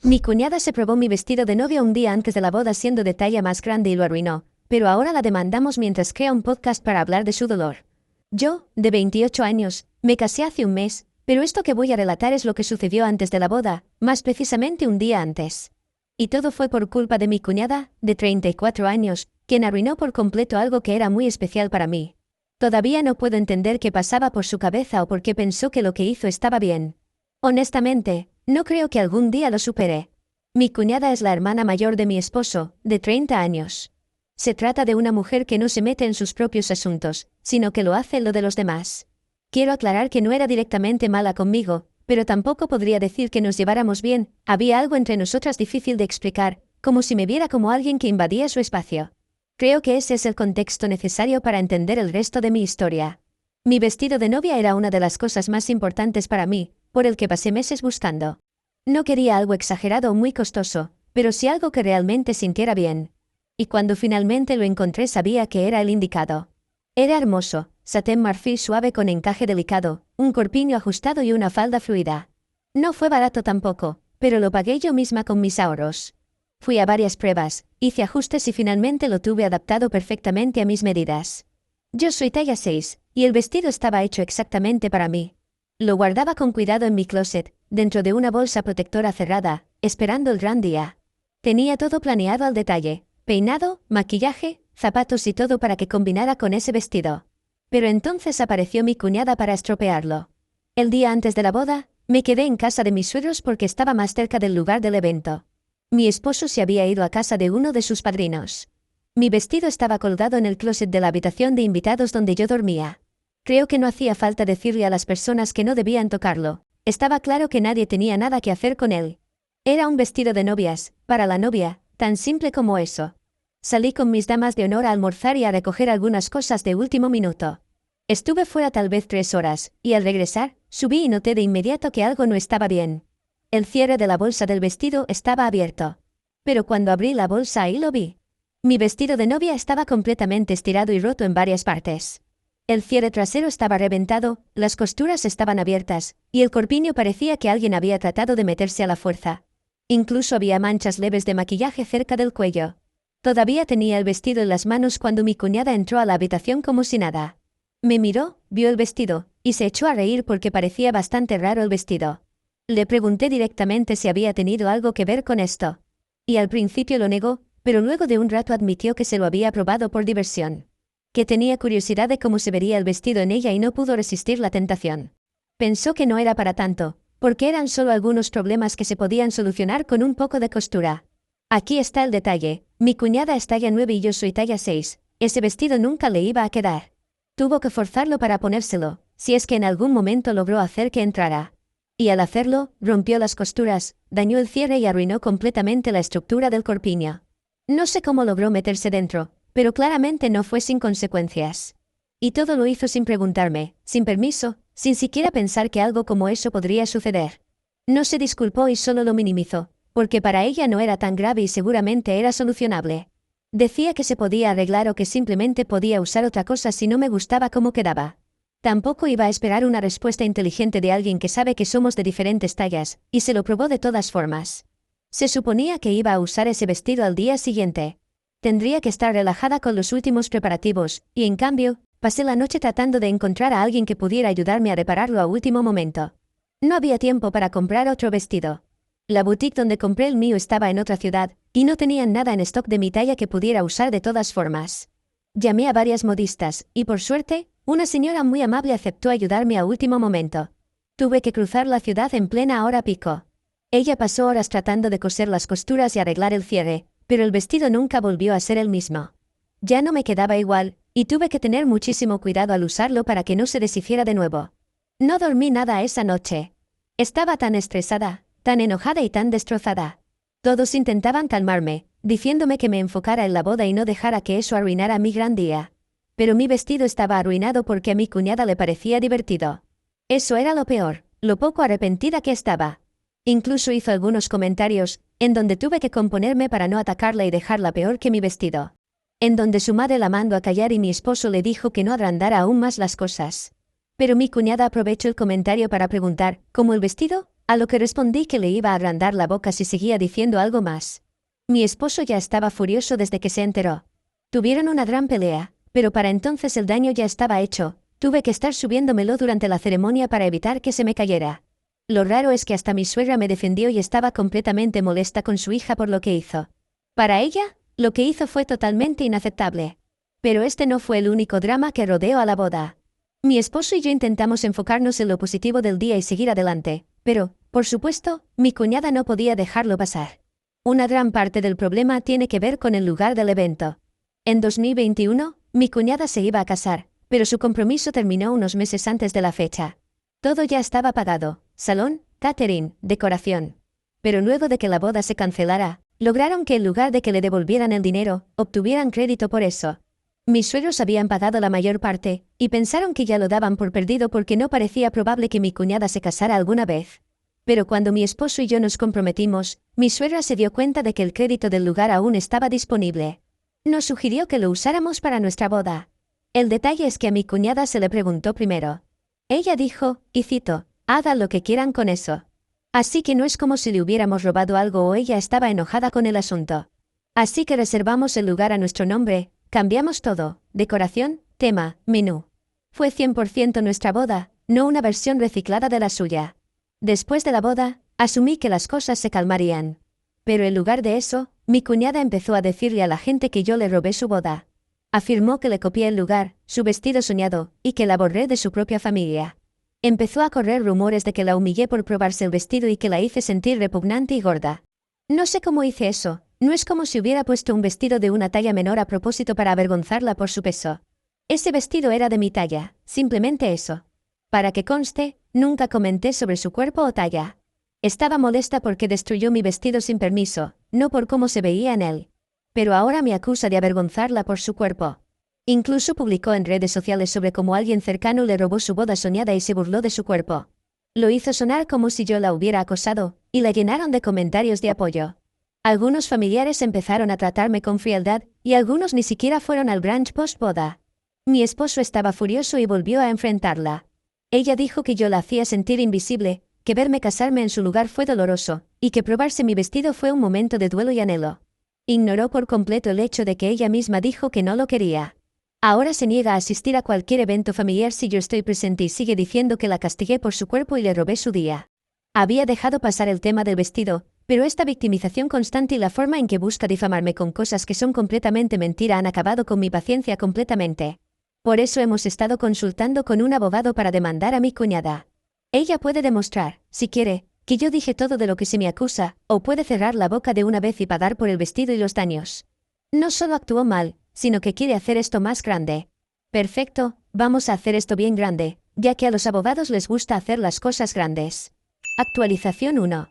Mi cuñada se probó mi vestido de novia un día antes de la boda siendo de talla más grande y lo arruinó, pero ahora la demandamos mientras crea un podcast para hablar de su dolor. Yo, de 28 años, me casé hace un mes, pero esto que voy a relatar es lo que sucedió antes de la boda, más precisamente un día antes. Y todo fue por culpa de mi cuñada, de 34 años, quien arruinó por completo algo que era muy especial para mí. Todavía no puedo entender qué pasaba por su cabeza o por qué pensó que lo que hizo estaba bien. Honestamente, no creo que algún día lo supere. Mi cuñada es la hermana mayor de mi esposo, de 30 años. Se trata de una mujer que no se mete en sus propios asuntos, sino que lo hace en lo de los demás. Quiero aclarar que no era directamente mala conmigo, pero tampoco podría decir que nos lleváramos bien, había algo entre nosotras difícil de explicar, como si me viera como alguien que invadía su espacio. Creo que ese es el contexto necesario para entender el resto de mi historia. Mi vestido de novia era una de las cosas más importantes para mí, por el que pasé meses buscando. No quería algo exagerado o muy costoso, pero sí algo que realmente sintiera bien. Y cuando finalmente lo encontré sabía que era el indicado. Era hermoso, satén marfil suave con encaje delicado, un corpiño ajustado y una falda fluida. No fue barato tampoco, pero lo pagué yo misma con mis ahorros. Fui a varias pruebas, hice ajustes y finalmente lo tuve adaptado perfectamente a mis medidas. Yo soy talla 6, y el vestido estaba hecho exactamente para mí. Lo guardaba con cuidado en mi closet, dentro de una bolsa protectora cerrada, esperando el gran día. Tenía todo planeado al detalle, peinado, maquillaje, zapatos y todo para que combinara con ese vestido. Pero entonces apareció mi cuñada para estropearlo. El día antes de la boda, me quedé en casa de mis suegros porque estaba más cerca del lugar del evento. Mi esposo se había ido a casa de uno de sus padrinos. Mi vestido estaba colgado en el closet de la habitación de invitados donde yo dormía. Creo que no hacía falta decirle a las personas que no debían tocarlo. Estaba claro que nadie tenía nada que hacer con él. Era un vestido de novias, para la novia, tan simple como eso. Salí con mis damas de honor a almorzar y a recoger algunas cosas de último minuto. Estuve fuera tal vez 3 horas, y al regresar, subí y noté de inmediato que algo no estaba bien. El cierre de la bolsa del vestido estaba abierto. Pero cuando abrí la bolsa ahí lo vi. Mi vestido de novia estaba completamente estirado y roto en varias partes. El cierre trasero estaba reventado, las costuras estaban abiertas, y el corpiño parecía que alguien había tratado de meterse a la fuerza. Incluso había manchas leves de maquillaje cerca del cuello. Todavía tenía el vestido en las manos cuando mi cuñada entró a la habitación como si nada. Me miró, vio el vestido, y se echó a reír porque parecía bastante raro el vestido. Le pregunté directamente si había tenido algo que ver con esto. Y al principio lo negó, pero luego de un rato admitió que se lo había probado por diversión. Que tenía curiosidad de cómo se vería el vestido en ella y no pudo resistir la tentación. Pensó que no era para tanto, porque eran solo algunos problemas que se podían solucionar con un poco de costura. Aquí está el detalle, mi cuñada es talla 9 y yo soy talla 6, ese vestido nunca le iba a quedar. Tuvo que forzarlo para ponérselo, si es que en algún momento logró hacer que entrara. Y al hacerlo, rompió las costuras, dañó el cierre y arruinó completamente la estructura del corpiño. No sé cómo logró meterse dentro, pero claramente no fue sin consecuencias. Y todo lo hizo sin preguntarme, sin permiso, sin siquiera pensar que algo como eso podría suceder. No se disculpó y solo lo minimizó, porque para ella no era tan grave y seguramente era solucionable. Decía que se podía arreglar o que simplemente podía usar otra cosa si no me gustaba cómo quedaba. Tampoco iba a esperar una respuesta inteligente de alguien que sabe que somos de diferentes tallas, y se lo probó de todas formas. Se suponía que iba a usar ese vestido al día siguiente. Tendría que estar relajada con los últimos preparativos, y en cambio, pasé la noche tratando de encontrar a alguien que pudiera ayudarme a repararlo a último momento. No había tiempo para comprar otro vestido. La boutique donde compré el mío estaba en otra ciudad, y no tenían nada en stock de mi talla que pudiera usar de todas formas. Llamé a varias modistas, y por suerte, una señora muy amable aceptó ayudarme a último momento. Tuve que cruzar la ciudad en plena hora pico. Ella pasó horas tratando de coser las costuras y arreglar el cierre, pero el vestido nunca volvió a ser el mismo. Ya no me quedaba igual, y tuve que tener muchísimo cuidado al usarlo para que no se deshiciera de nuevo. No dormí nada esa noche. Estaba tan estresada, tan enojada y tan destrozada. Todos intentaban calmarme, diciéndome que me enfocara en la boda y no dejara que eso arruinara mi gran día. Pero mi vestido estaba arruinado porque a mi cuñada le parecía divertido. Eso era lo peor, lo poco arrepentida que estaba. Incluso hizo algunos comentarios, en donde tuve que componerme para no atacarla y dejarla peor que mi vestido. En donde su madre la mandó a callar y mi esposo le dijo que no agrandara aún más las cosas. Pero mi cuñada aprovechó el comentario para preguntar, ¿cómo el vestido? A lo que respondí que le iba a agrandar la boca si seguía diciendo algo más. Mi esposo ya estaba furioso desde que se enteró. Tuvieron una gran pelea, pero para entonces el daño ya estaba hecho. Tuve que estar subiéndomelo durante la ceremonia para evitar que se me cayera. Lo raro es que hasta mi suegra me defendió y estaba completamente molesta con su hija por lo que hizo. Para ella, lo que hizo fue totalmente inaceptable. Pero este no fue el único drama que rodeó a la boda. Mi esposo y yo intentamos enfocarnos en lo positivo del día y seguir adelante, pero, por supuesto, mi cuñada no podía dejarlo pasar. Una gran parte del problema tiene que ver con el lugar del evento. En 2021, mi cuñada se iba a casar, pero su compromiso terminó unos meses antes de la fecha. Todo ya estaba pagado: salón, catering, decoración. Pero luego de que la boda se cancelara, lograron que en lugar de que le devolvieran el dinero, obtuvieran crédito por eso. Mis suegros habían pagado la mayor parte, y pensaron que ya lo daban por perdido porque no parecía probable que mi cuñada se casara alguna vez. Pero cuando mi esposo y yo nos comprometimos, mi suegra se dio cuenta de que el crédito del lugar aún estaba disponible. Nos sugirió que lo usáramos para nuestra boda. El detalle es que a mi cuñada se le preguntó primero. Ella dijo, y cito, «Hagan lo que quieran con eso». Así que no es como si le hubiéramos robado algo o ella estaba enojada con el asunto. Así que reservamos el lugar a nuestro nombre, cambiamos todo: decoración, tema, menú. Fue 100% nuestra boda, no una versión reciclada de la suya. Después de la boda, asumí que las cosas se calmarían. Pero en lugar de eso, mi cuñada empezó a decirle a la gente que yo le robé su boda. Afirmó que le copié el lugar, su vestido soñado, y que la borré de su propia familia. Empezó a correr rumores de que la humillé por probarse el vestido y que la hice sentir repugnante y gorda. No sé cómo hice eso, no es como si hubiera puesto un vestido de una talla menor a propósito para avergonzarla por su peso. Ese vestido era de mi talla, simplemente eso. Para que conste, nunca comenté sobre su cuerpo o talla. Estaba molesta porque destruyó mi vestido sin permiso, no por cómo se veía en él. Pero ahora me acusa de avergonzarla por su cuerpo. Incluso publicó en redes sociales sobre cómo alguien cercano le robó su boda soñada y se burló de su cuerpo. Lo hizo sonar como si yo la hubiera acosado, y la llenaron de comentarios de apoyo. Algunos familiares empezaron a tratarme con frialdad, y algunos ni siquiera fueron al brunch post-boda. Mi esposo estaba furioso y volvió a enfrentarla. Ella dijo que yo la hacía sentir invisible, que verme casarme en su lugar fue doloroso, y que probarse mi vestido fue un momento de duelo y anhelo. Ignoró por completo el hecho de que ella misma dijo que no lo quería. Ahora se niega a asistir a cualquier evento familiar si yo estoy presente y sigue diciendo que la castigué por su cuerpo y le robé su día. Había dejado pasar el tema del vestido, pero esta victimización constante y la forma en que busca difamarme con cosas que son completamente mentira han acabado con mi paciencia completamente. Por eso hemos estado consultando con un abogado para demandar a mi cuñada. Ella puede demostrar, si quiere, que yo dije todo de lo que se me acusa, o puede cerrar la boca de una vez y pagar por el vestido y los daños. No solo actuó mal, sino que quiere hacer esto más grande. Perfecto, vamos a hacer esto bien grande, ya que a los abogados les gusta hacer las cosas grandes. Actualización 1.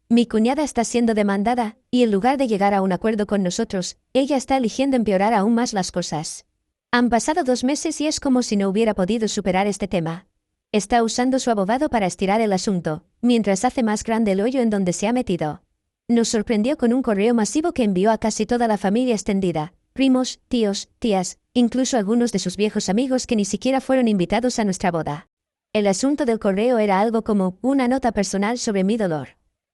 Mi cuñada está siendo demandada, y en lugar de llegar a un acuerdo con nosotros, ella está eligiendo empeorar aún más las cosas. Han pasado 2 meses y es como si no hubiera podido superar este tema. Está usando su abogado para estirar el asunto, mientras hace más grande el hoyo en donde se ha metido. Nos sorprendió con un correo masivo que envió a casi toda la familia extendida, primos, tíos, tías, incluso algunos de sus viejos amigos que ni siquiera fueron invitados a nuestra boda. El asunto del correo era algo como una nota personal sobre mi dolor.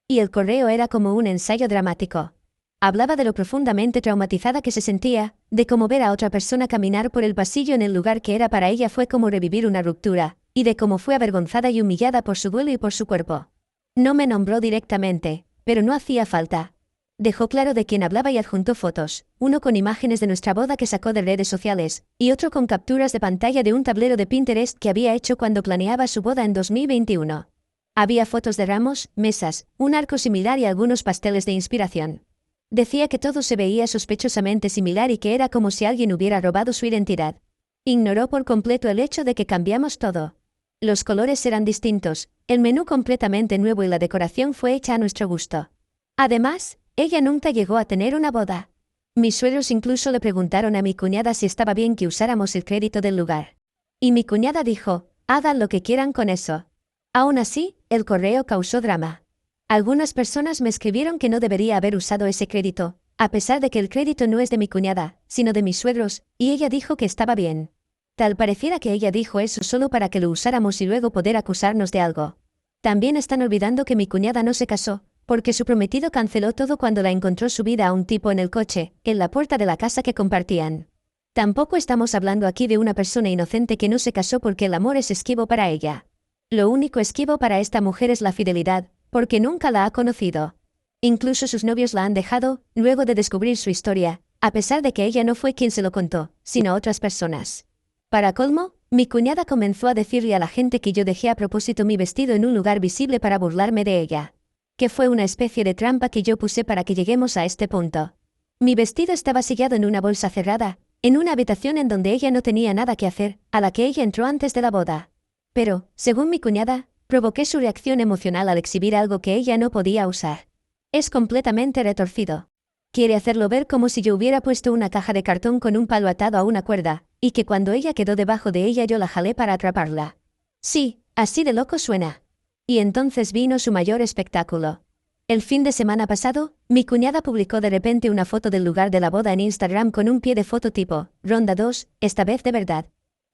Y el correo era como un ensayo dramático. Hablaba de lo profundamente traumatizada que se sentía, de cómo ver a otra persona caminar por el pasillo en el lugar que era para ella fue como revivir una ruptura, y de cómo fue avergonzada y humillada por su duelo y por su cuerpo. No me nombró directamente, pero no hacía falta. Dejó claro de quién hablaba y adjuntó fotos, uno con imágenes de nuestra boda que sacó de redes sociales, y otro con capturas de pantalla de un tablero de Pinterest que había hecho cuando planeaba su boda en 2021. Había fotos de ramos, mesas, un arco similar y algunos pasteles de inspiración. Decía que todo se veía sospechosamente similar y que era como si alguien hubiera robado su identidad. Ignoró por completo el hecho de que cambiamos todo. Los colores eran distintos, el menú completamente nuevo y la decoración fue hecha a nuestro gusto. Además, ella nunca llegó a tener una boda. Mis suegros incluso le preguntaron a mi cuñada si estaba bien que usáramos el crédito del lugar. Y mi cuñada dijo, hagan lo que quieran con eso. Aún así, el correo causó drama. Algunas personas me escribieron que no debería haber usado ese crédito, a pesar de que el crédito no es de mi cuñada, sino de mis suegros, y ella dijo que estaba bien. Tal pareciera que ella dijo eso solo para que lo usáramos y luego poder acusarnos de algo. También están olvidando que mi cuñada no se casó, porque su prometido canceló todo cuando la encontró subida a un tipo en el coche, en la puerta de la casa que compartían. Tampoco estamos hablando aquí de una persona inocente que no se casó porque el amor es esquivo para ella. Lo único esquivo para esta mujer es la fidelidad, porque nunca la ha conocido. Incluso sus novios la han dejado, luego de descubrir su historia, a pesar de que ella no fue quien se lo contó, sino otras personas. Para colmo, mi cuñada comenzó a decirle a la gente que yo dejé a propósito mi vestido en un lugar visible para burlarme de ella. Que fue una especie de trampa que yo puse para que lleguemos a este punto. Mi vestido estaba sellado en una bolsa cerrada, en una habitación en donde ella no tenía nada que hacer, a la que ella entró antes de la boda. Pero, según mi cuñada, provoqué su reacción emocional al exhibir algo que ella no podía usar. Es completamente retorcido. Quiere hacerlo ver como si yo hubiera puesto una caja de cartón con un palo atado a una cuerda, y que cuando ella quedó debajo de ella yo la jalé para atraparla. Sí, así de loco suena. Y entonces vino su mayor espectáculo. El fin de semana pasado, mi cuñada publicó de repente una foto del lugar de la boda en Instagram con un pie de foto tipo, ronda 2, esta vez de verdad.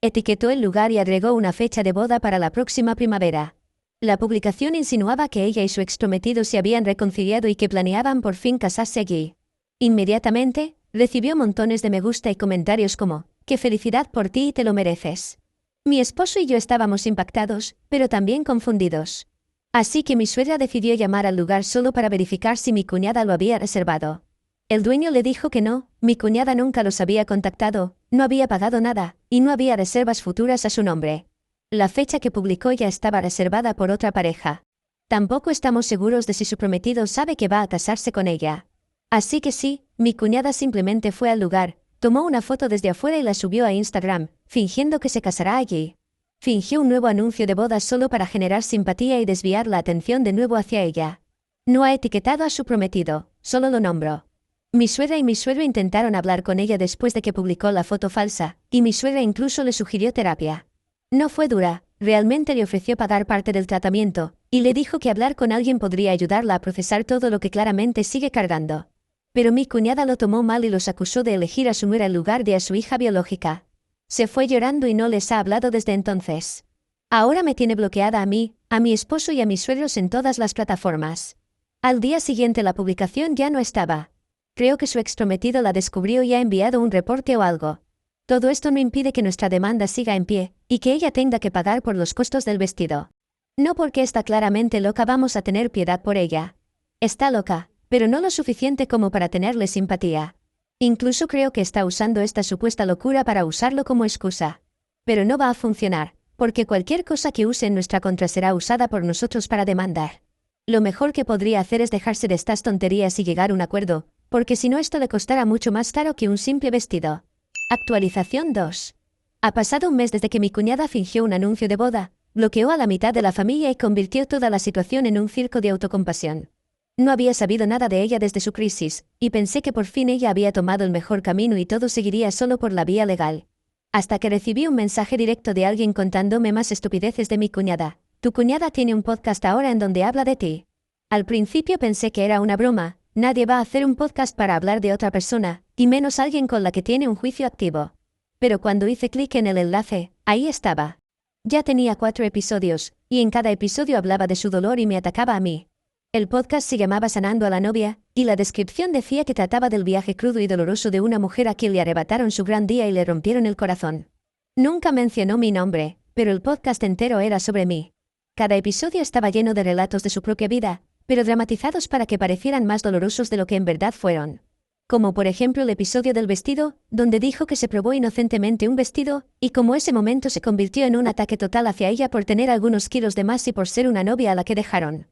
Etiquetó el lugar y agregó una fecha de boda para la próxima primavera. La publicación insinuaba que ella y su exprometido se habían reconciliado y que planeaban por fin casarse allí. Inmediatamente, recibió montones de me gusta y comentarios como, ¡qué felicidad por ti y te lo mereces! Mi esposo y yo estábamos impactados, pero también confundidos. Así que mi suegra decidió llamar al lugar solo para verificar si mi cuñada lo había reservado. El dueño le dijo que no, mi cuñada nunca los había contactado, no había pagado nada, y no había reservas futuras a su nombre. La fecha que publicó ya estaba reservada por otra pareja. Tampoco estamos seguros de si su prometido sabe que va a casarse con ella. Así que sí, mi cuñada simplemente fue al lugar, tomó una foto desde afuera y la subió a Instagram, fingiendo que se casará allí. Fingió un nuevo anuncio de bodas solo para generar simpatía y desviar la atención de nuevo hacia ella. No ha etiquetado a su prometido, solo lo nombró. Mi suegra y mi suegro intentaron hablar con ella después de que publicó la foto falsa, y mi suegra incluso le sugirió terapia. No fue dura, realmente le ofreció pagar parte del tratamiento, y le dijo que hablar con alguien podría ayudarla a procesar todo lo que claramente sigue cargando. Pero mi cuñada lo tomó mal y los acusó de elegir a su nuera en lugar de a su hija biológica. Se fue llorando y no les ha hablado desde entonces. Ahora me tiene bloqueada a mí, a mi esposo y a mis suegros en todas las plataformas. Al día siguiente la publicación ya no estaba. Creo que su exprometido la descubrió y ha enviado un reporte o algo. Todo esto no impide que nuestra demanda siga en pie, y que ella tenga que pagar por los costos del vestido. No porque está claramente loca vamos a tener piedad por ella. Está loca, pero no lo suficiente como para tenerle simpatía. Incluso creo que está usando esta supuesta locura para usarlo como excusa. Pero no va a funcionar, porque cualquier cosa que use en nuestra contra será usada por nosotros para demandar. Lo mejor que podría hacer es dejarse de estas tonterías y llegar a un acuerdo, porque si no esto le costará mucho más caro que un simple vestido. Actualización 2. Ha pasado un mes desde que mi cuñada fingió un anuncio de boda, bloqueó a la mitad de la familia y convirtió toda la situación en un circo de autocompasión. No había sabido nada de ella desde su crisis, y pensé que por fin ella había tomado el mejor camino y todo seguiría solo por la vía legal. Hasta que recibí un mensaje directo de alguien contándome más estupideces de mi cuñada. Tu cuñada tiene un podcast ahora en donde habla de ti. Al principio pensé que era una broma, nadie va a hacer un podcast para hablar de otra persona, y menos alguien con la que tiene un juicio activo. Pero cuando hice clic en el enlace, ahí estaba. Ya tenía 4 episodios, y en cada episodio hablaba de su dolor y me atacaba a mí. El podcast se llamaba Sanando a la novia, y la descripción decía que trataba del viaje crudo y doloroso de una mujer a quien le arrebataron su gran día y le rompieron el corazón. Nunca mencionó mi nombre, pero el podcast entero era sobre mí. Cada episodio estaba lleno de relatos de su propia vida, pero dramatizados para que parecieran más dolorosos de lo que en verdad fueron. Como por ejemplo el episodio del vestido, donde dijo que se probó inocentemente un vestido, y cómo ese momento se convirtió en un ataque total hacia ella por tener algunos kilos de más y por ser una novia a la que dejaron.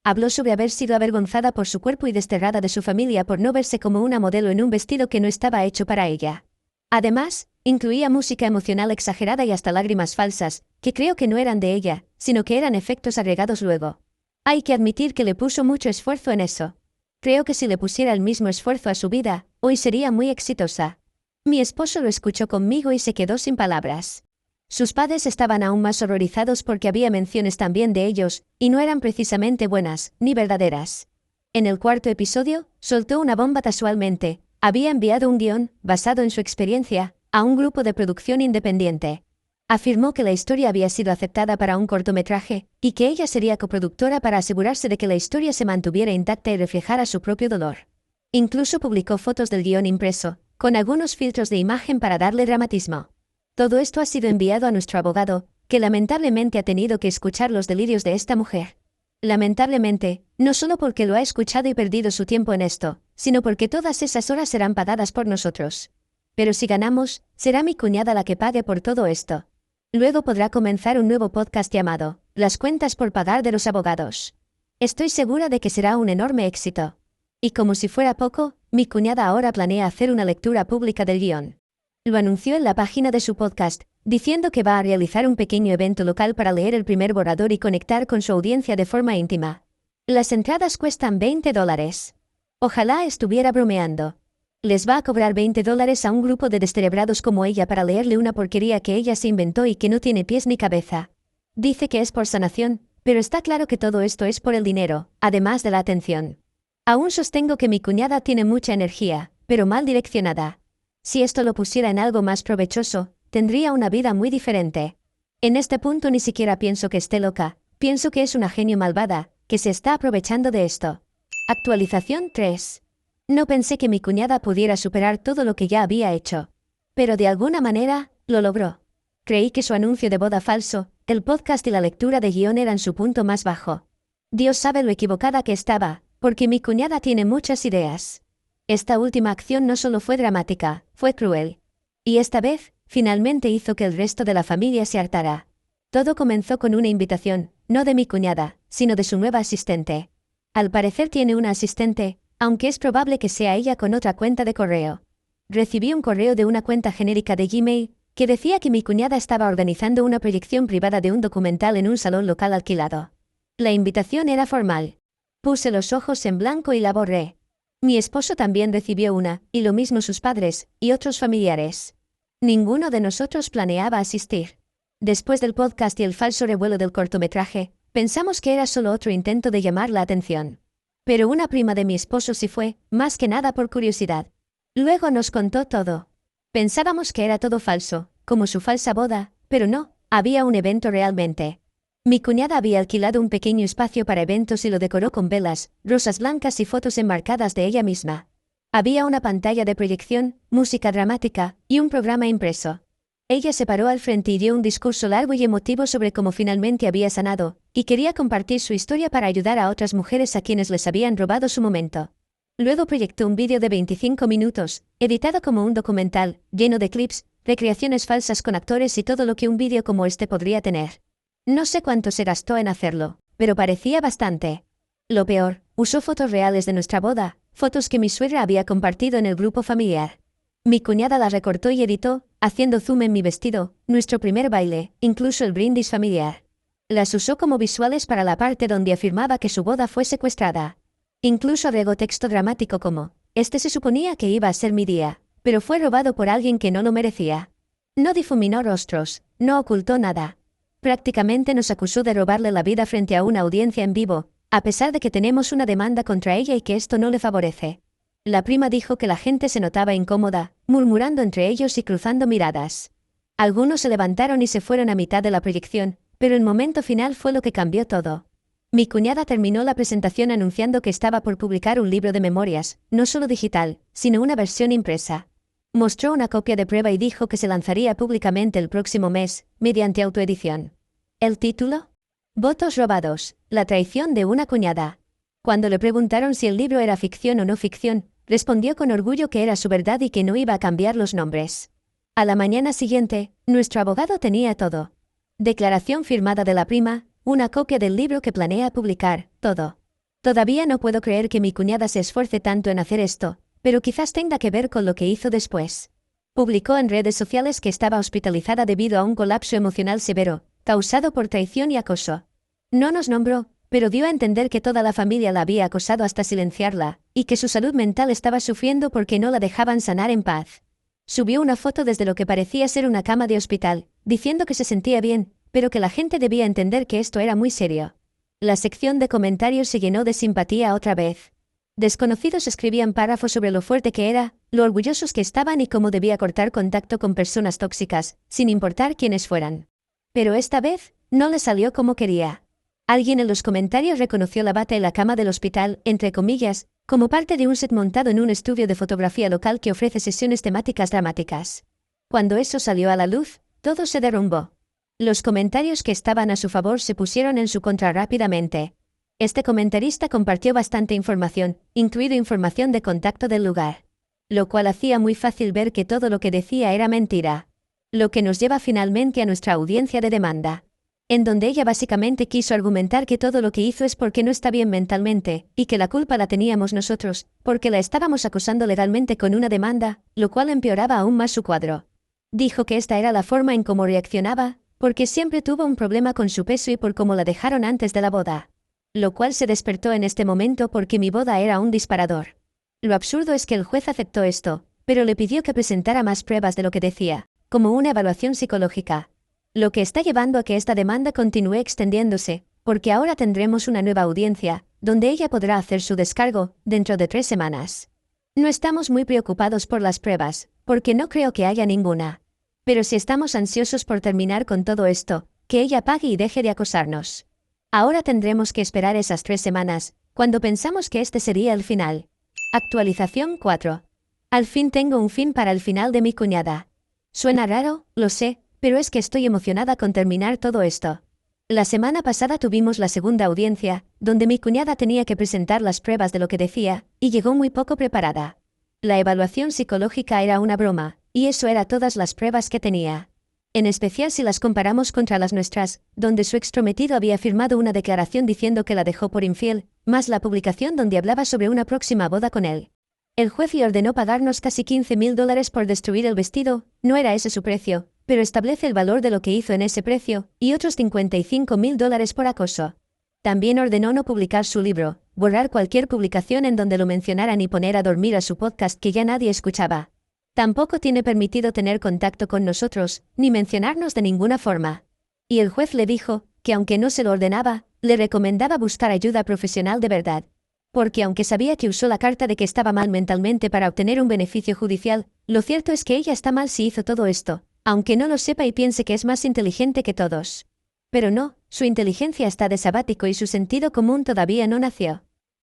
Habló sobre haber sido avergonzada por su cuerpo y desterrada de su familia por no verse como una modelo en un vestido que no estaba hecho para ella. Además, incluía música emocional exagerada y hasta lágrimas falsas, que creo que no eran de ella, sino que eran efectos agregados luego. Hay que admitir que le puso mucho esfuerzo en eso. Creo que si le pusiera el mismo esfuerzo a su vida, hoy sería muy exitosa. Mi esposo lo escuchó conmigo y se quedó sin palabras. Sus padres estaban aún más horrorizados porque había menciones también de ellos, y no eran precisamente buenas, ni verdaderas. En el 4.º episodio, soltó una bomba casualmente. Había enviado un guión, basado en su experiencia, a un grupo de producción independiente. Afirmó que la historia había sido aceptada para un cortometraje, y que ella sería coproductora para asegurarse de que la historia se mantuviera intacta y reflejara su propio dolor. Incluso publicó fotos del guión impreso, con algunos filtros de imagen para darle dramatismo. Todo esto ha sido enviado a nuestro abogado, que lamentablemente ha tenido que escuchar los delirios de esta mujer. Lamentablemente, no solo porque lo ha escuchado y perdido su tiempo en esto, sino porque todas esas horas serán pagadas por nosotros. Pero si ganamos, será mi cuñada la que pague por todo esto. Luego podrá comenzar un nuevo podcast llamado Las cuentas por pagar de los abogados. Estoy segura de que será un enorme éxito. Y como si fuera poco, mi cuñada ahora planea hacer una lectura pública del guión. Lo anunció en la página de su podcast, diciendo que va a realizar un pequeño evento local para leer el primer borrador y conectar con su audiencia de forma íntima. Las entradas cuestan $20. Ojalá estuviera bromeando. Les va a cobrar $20 a un grupo de descerebrados como ella para leerle una porquería que ella se inventó y que no tiene pies ni cabeza. Dice que es por sanación, pero está claro que todo esto es por el dinero, además de la atención. Aún sostengo que mi cuñada tiene mucha energía, pero mal direccionada. Si esto lo pusiera en algo más provechoso, tendría una vida muy diferente. En este punto ni siquiera pienso que esté loca, pienso que es una genio malvada, que se está aprovechando de esto. Actualización 3. No pensé que mi cuñada pudiera superar todo lo que ya había hecho. Pero de alguna manera, lo logró. Creí que su anuncio de boda falso, el podcast y la lectura de guión eran su punto más bajo. Dios sabe lo equivocada que estaba, porque mi cuñada tiene muchas ideas. Esta última acción no solo fue dramática, fue cruel. Y esta vez, finalmente hizo que el resto de la familia se hartara. Todo comenzó con una invitación, no de mi cuñada, sino de su nueva asistente. Al parecer tiene una asistente, aunque es probable que sea ella con otra cuenta de correo. Recibí un correo de una cuenta genérica de Gmail, que decía que mi cuñada estaba organizando una proyección privada de un documental en un salón local alquilado. La invitación era formal. Puse los ojos en blanco y la borré. Mi esposo también recibió una, y lo mismo sus padres, y otros familiares. Ninguno de nosotros planeaba asistir. Después del podcast y el falso revuelo del cortometraje, pensamos que era solo otro intento de llamar la atención. Pero una prima de mi esposo sí fue, más que nada por curiosidad. Luego nos contó todo. Pensábamos que era todo falso, como su falsa boda, pero no, había un evento realmente. Mi cuñada había alquilado un pequeño espacio para eventos y lo decoró con velas, rosas blancas y fotos enmarcadas de ella misma. Había una pantalla de proyección, música dramática, y un programa impreso. Ella se paró al frente y dio un discurso largo y emotivo sobre cómo finalmente había sanado, y quería compartir su historia para ayudar a otras mujeres a quienes les habían robado su momento. Luego proyectó un vídeo de 25 minutos, editado como un documental, lleno de clips, recreaciones falsas con actores y todo lo que un vídeo como este podría tener. No sé cuánto se gastó en hacerlo, pero parecía bastante. Lo peor, usó fotos reales de nuestra boda, fotos que mi suegra había compartido en el grupo familiar. Mi cuñada las recortó y editó, haciendo zoom en mi vestido, nuestro primer baile, incluso el brindis familiar. Las usó como visuales para la parte donde afirmaba que su boda fue secuestrada. Incluso agregó texto dramático como, este se suponía que iba a ser mi día, pero fue robado por alguien que no lo merecía. No difuminó rostros, no ocultó nada. Prácticamente nos acusó de robarle la vida frente a una audiencia en vivo, a pesar de que tenemos una demanda contra ella y que esto no le favorece. La prima dijo que la gente se notaba incómoda, murmurando entre ellos y cruzando miradas. Algunos se levantaron y se fueron a mitad de la proyección, pero el momento final fue lo que cambió todo. Mi cuñada terminó la presentación anunciando que estaba por publicar un libro de memorias, no solo digital, sino una versión impresa. Mostró una copia de prueba y dijo que se lanzaría públicamente el próximo mes, mediante autoedición. ¿El título? Votos robados, la traición de una cuñada. Cuando le preguntaron si el libro era ficción o no ficción, respondió con orgullo que era su verdad y que no iba a cambiar los nombres. A la mañana siguiente, nuestro abogado tenía todo. Declaración firmada de la prima, una copia del libro que planea publicar, todo. Todavía no puedo creer que mi cuñada se esfuerce tanto en hacer esto, pero quizás tenga que ver con lo que hizo después. Publicó en redes sociales que estaba hospitalizada debido a un colapso emocional severo, causado por traición y acoso. No nos nombró, pero dio a entender que toda la familia la había acosado hasta silenciarla, y que su salud mental estaba sufriendo porque no la dejaban sanar en paz. Subió una foto desde lo que parecía ser una cama de hospital, diciendo que se sentía bien, pero que la gente debía entender que esto era muy serio. La sección de comentarios se llenó de simpatía otra vez. Desconocidos escribían párrafos sobre lo fuerte que era, lo orgullosos que estaban y cómo debía cortar contacto con personas tóxicas, sin importar quiénes fueran. Pero esta vez, no le salió como quería. Alguien en los comentarios reconoció la bata y la cama del hospital, entre comillas, como parte de un set montado en un estudio de fotografía local que ofrece sesiones temáticas dramáticas. Cuando eso salió a la luz, todo se derrumbó. Los comentarios que estaban a su favor se pusieron en su contra rápidamente. Este comentarista compartió bastante información, incluido información de contacto del lugar. Lo cual hacía muy fácil ver que todo lo que decía era mentira. Lo que nos lleva finalmente a nuestra audiencia de demanda, en donde ella básicamente quiso argumentar que todo lo que hizo es porque no está bien mentalmente, y que la culpa la teníamos nosotros, porque la estábamos acusando legalmente con una demanda, lo cual empeoraba aún más su cuadro. Dijo que esta era la forma en cómo reaccionaba, porque siempre tuvo un problema con su peso y por cómo la dejaron antes de la boda. Lo cual se despertó en este momento porque mi boda era un disparador. Lo absurdo es que el juez aceptó esto, pero le pidió que presentara más pruebas de lo que decía, como una evaluación psicológica. Lo que está llevando a que esta demanda continúe extendiéndose, porque ahora tendremos una nueva audiencia, donde ella podrá hacer su descargo, dentro de 3 semanas. No estamos muy preocupados por las pruebas, porque no creo que haya ninguna. Pero sí estamos ansiosos por terminar con todo esto, que ella pague y deje de acosarnos. Ahora tendremos que esperar esas 3 semanas, cuando pensamos que este sería el final. Actualización 4. Al fin tengo un fin para el final de mi cuñada. Suena raro, lo sé, pero es que estoy emocionada con terminar todo esto. La semana pasada tuvimos la segunda audiencia, donde mi cuñada tenía que presentar las pruebas de lo que decía, y llegó muy poco preparada. La evaluación psicológica era una broma, y eso era todas las pruebas que tenía. En especial si las comparamos contra las nuestras, donde su exprometido había firmado una declaración diciendo que la dejó por infiel, más la publicación donde hablaba sobre una próxima boda con él. El juez le ordenó pagarnos casi $15,000 por destruir el vestido, no era ese su precio, pero establece el valor de lo que hizo en ese precio, y otros $55,000 por acoso. También ordenó no publicar su libro, borrar cualquier publicación en donde lo mencionaran y poner a dormir a su podcast que ya nadie escuchaba. Tampoco tiene permitido tener contacto con nosotros, ni mencionarnos de ninguna forma. Y el juez le dijo, que aunque no se lo ordenaba, le recomendaba buscar ayuda profesional de verdad. Porque aunque sabía que usó la carta de que estaba mal mentalmente para obtener un beneficio judicial, lo cierto es que ella está mal si hizo todo esto, aunque no lo sepa y piense que es más inteligente que todos. Pero no, su inteligencia está de sabático y su sentido común todavía no nació.